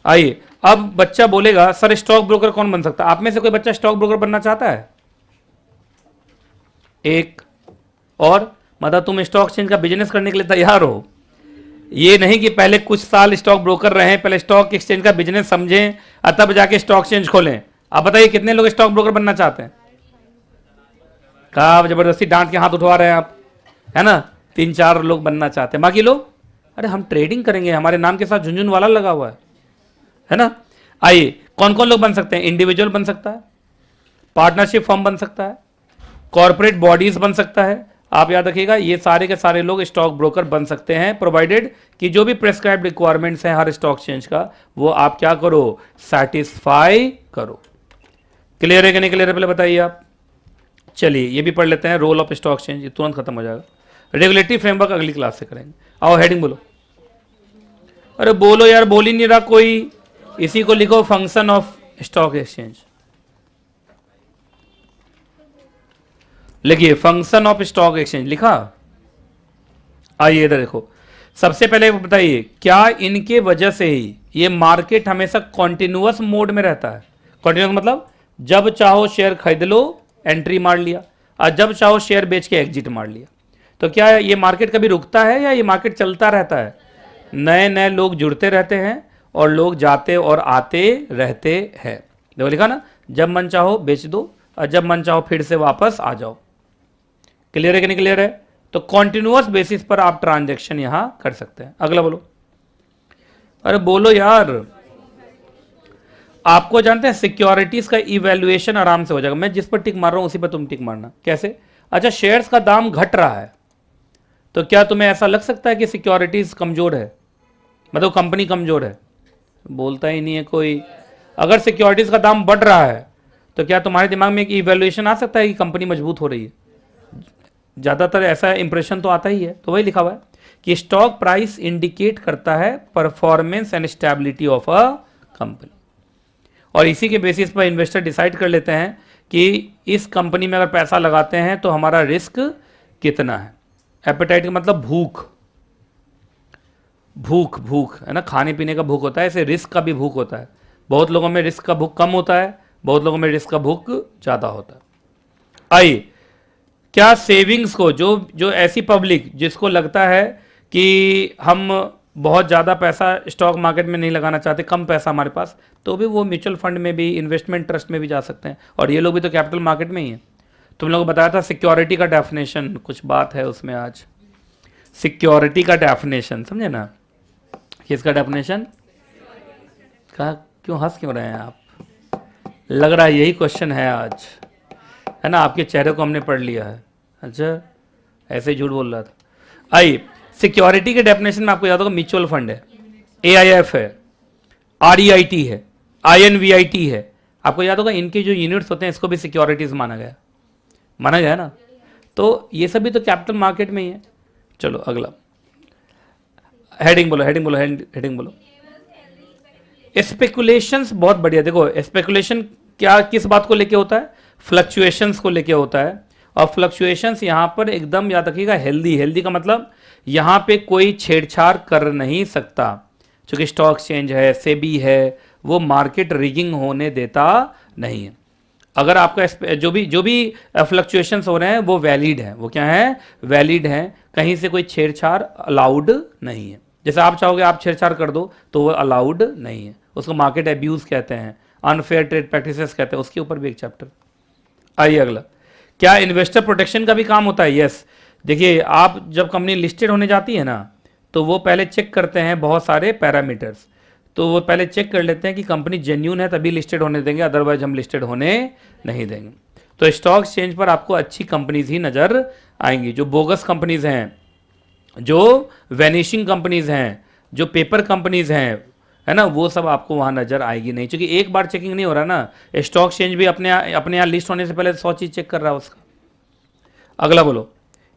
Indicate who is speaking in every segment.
Speaker 1: आइए, अब बच्चा बोलेगा सर स्टॉक ब्रोकर कौन बन सकता है? आप में से कोई बच्चा स्टॉक ब्रोकर बनना चाहता है? एक और, मतलब तुम स्टॉक एक्सचेंज का बिजनेस करने के लिए तैयार हो? ये नहीं कि पहले कुछ साल स्टॉक ब्रोकर रहें, पहले स्टॉक एक्सचेंज का बिजनेस समझें और तब जाके स्टॉक एक्सचेंज खोलें। आप बताइए कितने लोग स्टॉक ब्रोकर बनना चाहते हैं? कहा आप जबरदस्ती डांट के हाथ उठवा रहे हैं आप, है ना? 3-4 लोग बनना चाहते हैं, बाकी लोग अरे हम ट्रेडिंग करेंगे, हमारे नाम के साथ झुनझुन वाला लगा हुआ है ना? आइए, कौन कौन लोग बन सकते हैं? इंडिविजुअल बन सकता है, पार्टनरशिप फर्म बन सकता है, कॉर्पोरेट बॉडीज बन सकता है। आप याद रखिएगा ये सारे के सारे लोग स्टॉक ब्रोकर बन सकते हैं, प्रोवाइडेड कि जो भी प्रेस्क्राइब्ड रिक्वायरमेंट्स हैं हर स्टॉक एक्सचेंज का वो आप क्या करो, सेटिस्फाई करो। क्लियर है कि नहीं क्लियर है, पहले बताइए आप। चलिए ये भी पढ़ लेते हैं, रोल ऑफ स्टॉक एक्सचेंज, ये तुरंत खत्म हो जाएगा। रेगुलेटरी फ्रेमवर्क अगली क्लास से करेंगे। आओ हेडिंग बोलो। अरे बोलो यार, बोल ही नहीं रहा कोई। इसी को लिखो, फंक्शन ऑफ स्टॉक एक्सचेंज। लिखिए फंक्शन ऑफ स्टॉक एक्सचेंज, लिखा? आइए इधर देखो, सबसे पहले बताइए क्या इनके वजह से ही ये मार्केट हमेशा कॉन्टिन्यूअस मोड में रहता है? कॉन्टिन्यूअस मतलब जब चाहो शेयर खरीद लो, एंट्री मार लिया, और जब चाहो शेयर बेच के एग्जिट मार लिया। तो क्या ये मार्केट कभी रुकता है या ये मार्केट चलता रहता है? नए नए लोग जुड़ते रहते हैं और लोग जाते और आते रहते हैं। देखो लिखा ना, जब मन चाहो बेच दो और जब मन चाहो फिर से वापस आ जाओ। क्लियर है कि नहीं क्लियर है? तो कॉन्टिन्यूअस बेसिस पर आप ट्रांजैक्शन यहां कर सकते हैं। अगला बोलो। अरे बोलो यार, आपको जानते हैं सिक्योरिटीज का इवैल्यूएशन आराम से हो जाएगा। मैं जिस पर टिक मार रहा हूं उसी पर तुम टिक मारना। कैसे? अच्छा, शेयर्स का दाम घट रहा है तो क्या तुम्हें ऐसा लग सकता है कि सिक्योरिटीज कमजोर है, मतलब कंपनी कमजोर है? बोलता ही नहीं है कोई। अगर सिक्योरिटीज का दाम बढ़ रहा है तो क्या तुम्हारे दिमाग में एक इवैल्यूएशन आ सकता है कि कंपनी मजबूत हो रही है? ज़्यादातर ऐसा इंप्रेशन तो आता ही है। तो वही लिखा हुआ है कि स्टॉक प्राइस इंडिकेट करता है performance and stability of a company, और इसी के बेसिस पर इन्वेस्टर डिसाइड कर लेते हैं कि इस कंपनी में अगर पैसा लगाते हैं तो हमारा रिस्क कितना है। एपेटाइट का मतलब भूख, भूख भूख है ना, खाने पीने का भूख होता है, ऐसे रिस्क का भी भूख होता है। बहुत लोगों में रिस्क का भूख कम होता है, बहुत लोगों में रिस्क का भूख ज़्यादा होता है। आइए, क्या सेविंग्स को, जो जो ऐसी पब्लिक जिसको लगता है कि हम बहुत ज़्यादा पैसा स्टॉक मार्केट में नहीं लगाना चाहते, कम पैसा हमारे पास, तो भी वो म्यूचुअल फंड में भी, इन्वेस्टमेंट ट्रस्ट में भी जा सकते हैं, और ये लोग भी तो कैपिटल मार्केट में ही है। तुम लोगों को बताया था सिक्योरिटी का डेफिनेशन, कुछ बात है उसमें आज। सिक्योरिटी का डेफिनेशन समझे ना? किसका डेफिनेशन? कहा क्यों हंस क्यों रहे हैं आप? लग रहा है यही क्वेश्चन है आज, है ना? आपके चेहरे को हमने पढ़ लिया है। अच्छा, ऐसे ही झूठ बोल रहा था। आइए, सिक्योरिटी के डेफिनेशन में आपको याद होगा म्यूचुअल फंड है, AIF है, REIT है, INVIT है। आपको याद होगा इनके जो यूनिट्स होते हैं इसको भी सिक्योरिटीज माना गया ना? तो ये सभी तो कैपिटल मार्केट में ही है। चलो अगला हेडिंग बोलो, हेडिंग बोलो, हेडिंग बोलो। स्पेकुलेशंस बहुत बढ़िया। देखो स्पेकुलेशन क्या, किस बात को लेके होता है? फ्लक्चुएशंस को लेके होता है, और फ्लक्चुएशंस यहाँ पर एकदम याद रखिएगा हेल्दी। हेल्दी का मतलब यहाँ पे कोई छेड़छाड़ कर नहीं सकता, क्योंकि स्टॉक एक्सचेंज है, सेबी है, वो मार्केट रिगिंग होने देता नहीं है। अगर आपका जो भी फ्लक्चुएशंस हो रहे हैं वो वैलिड है, वो क्या है? वैलिड है, कहीं से कोई छेड़छाड़ अलाउड नहीं है। जैसे आप चाहोगे आप छेड़छाड़ कर दो तो वो अलाउड नहीं है, उसको मार्केट एब्यूज कहते हैं, अनफेयर ट्रेड प्रैक्टिसेस कहते हैं, उसके ऊपर भी एक चैप्टर। आइए अगला, क्या इन्वेस्टर प्रोटेक्शन का भी काम होता है? यस। देखिए, आप जब कंपनी लिस्टेड होने जाती है ना तो वो पहले चेक करते हैं बहुत सारे पैरामीटर्स, तो वो पहले चेक कर लेते हैं कि कंपनी जेन्यून है तभी लिस्टेड होने देंगे, अदरवाइज हम लिस्टेड होने नहीं देंगे। तो स्टॉक एक्सचेंज पर आपको अच्छी कंपनीज ही नज़र आएंगी। जो बोगस कंपनीज हैं, जो वैनिशिंग कंपनीज हैं, जो पेपर कंपनीज हैं, है ना, वो सब आपको वहाँ नज़र आएगी नहीं, क्योंकि एक बार चेकिंग नहीं हो रहा ना। स्टॉक एक्सचेंज भी अपने यहाँ लिस्ट होने से पहले 100 चीज़ चेक कर रहा है उसका। अगला बोलो,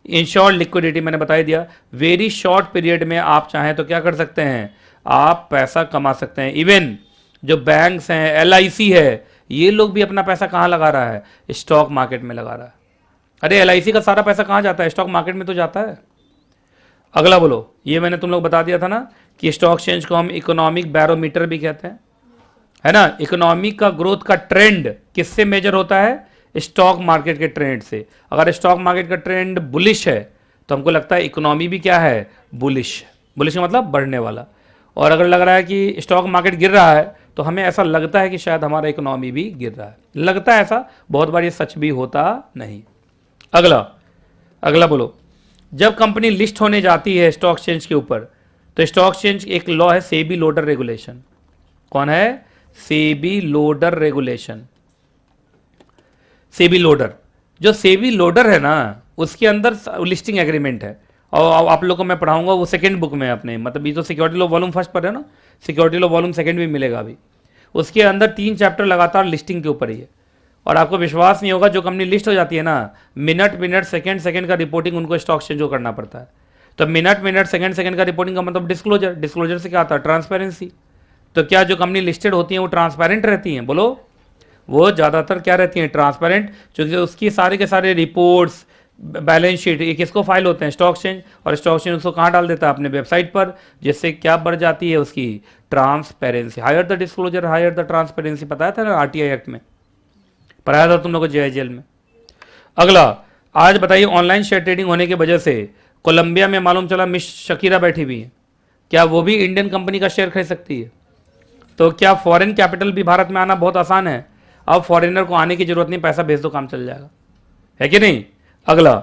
Speaker 1: इंश्योर्ड लिक्विडिटी मैंने बता ही दिया। वेरी शॉर्ट पीरियड में आप चाहें तो क्या कर सकते हैं? आप पैसा कमा सकते हैं। इवन जो बैंक्स हैं, LIC है, ये लोग भी अपना पैसा कहाँ लगा रहा है? स्टॉक मार्केट में लगा रहा है। अरे LIC का सारा पैसा कहाँ जाता है? स्टॉक मार्केट में तो जाता है। अगला बोलो, ये मैंने तुम लोग बता दिया था ना कि स्टॉक एक्सचेंज को हम इकोनॉमिक बैरोमीटर भी कहते हैं, है ना। इकोनॉमी का ग्रोथ का ट्रेंड किससे मेजर होता है? स्टॉक मार्केट के ट्रेंड से। अगर स्टॉक मार्केट का ट्रेंड बुलिश है तो हमको लगता है इकोनॉमी भी क्या है? बुलिश। बुलिश का मतलब बढ़ने वाला। और अगर लग रहा है कि स्टॉक मार्केट गिर रहा है तो हमें ऐसा लगता है कि शायद हमारा इकोनॉमी भी गिर रहा है। लगता है ऐसा, बहुत बार ये सच भी होता नहीं। अगला अगला बोलो। जब कंपनी लिस्ट होने जाती है स्टॉक एक्सचेंज के ऊपर तो स्टॉक एक्सचेंज एक लॉ है, सेबी लोडर रेगुलेशन। कौन है? SEBI LODR regulation. SEBI loader, जो सेबी लोडर है ना उसके अंदर लिस्टिंग एग्रीमेंट है। और आप लोगों को मैं पढ़ाऊंगा वो सेकंड बुक में अपने, मतलब ये तो सिक्योरिटी लॉ वॉल्यूम फर्स्ट पर है ना, सिक्योरिटी लॉ वॉल्यूम सेकंड भी मिलेगा अभी। उसके अंदर 3 चैप्टर लगातार लिस्टिंग के ऊपर ही है। और आपको विश्वास नहीं होगा, जो कंपनी लिस्ट हो जाती है ना, मिनट सेकंड का रिपोर्टिंग उनको स्टॉक एक्सचेंज को करना पड़ता है। तो मिनट सेकंड का रिपोर्टिंग का मतलब डिस्क्लोजर। डिस्क्लोजर से क्या आता है? ट्रांसपेरेंसी। तो क्या जो कंपनी लिस्टेड होती है वो ट्रांसपेरेंट रहती हैं? बोलो। वो ज़्यादातर क्या रहती हैं? ट्रांसपेरेंट। क्योंकि उसकी सारे के सारे रिपोर्ट्स, बैलेंस शीट, ये किसको फाइल होते हैं? Stock exchange. और स्टॉक एक्सचेंज उसको कहाँ डाल देता है? अपने वेबसाइट पर। जिससे क्या बढ़ जाती है? उसकी transparency. Higher the disclosure higher the transparency, बताया था ना आरटीआई एक्ट में, पढ़ाया था तुम लोगों को जेआईजेल में। अगला, आज बताइए, ऑनलाइन शेयर ट्रेडिंग होने की वजह से कोलंबिया में मालूम चला मिस शकीरा बैठी हुई है, क्या वो भी इंडियन कंपनी का शेयर खरीद सकती है? तो क्या फॉरेन कैपिटल भी भारत में आना बहुत आसान है? अब फॉरेनर को आने की जरूरत नहीं, पैसा भेज दो काम चल जाएगा, है कि नहीं। अगला,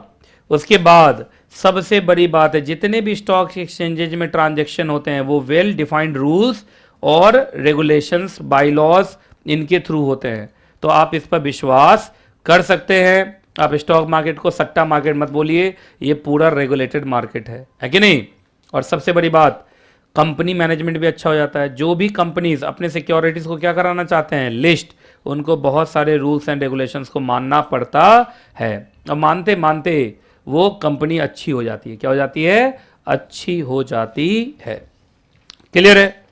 Speaker 1: उसके बाद सबसे बड़ी बात है, जितने भी स्टॉक एक्सचेंजेज में ट्रांजैक्शन होते हैं वो वेल डिफाइंड रूल्स और रेगुलेशंस, बाईलॉज इनके थ्रू होते हैं। तो आप इस पर विश्वास कर सकते हैं। आप स्टॉक मार्केट को सट्टा मार्केट मत बोलिए, ये पूरा रेगुलेटेड मार्केट है कि नहीं। और सबसे बड़ी बात, कंपनी मैनेजमेंट भी अच्छा हो जाता है। जो भी कंपनीज अपने सिक्योरिटीज को क्या कराना चाहते हैं? लिस्ट, उनको बहुत सारे रूल्स एंड रेगुलेशंस को मानना पड़ता है। और मानते मानते वो कंपनी अच्छी हो जाती है। क्या हो जाती है? अच्छी हो जाती है। क्लियर है?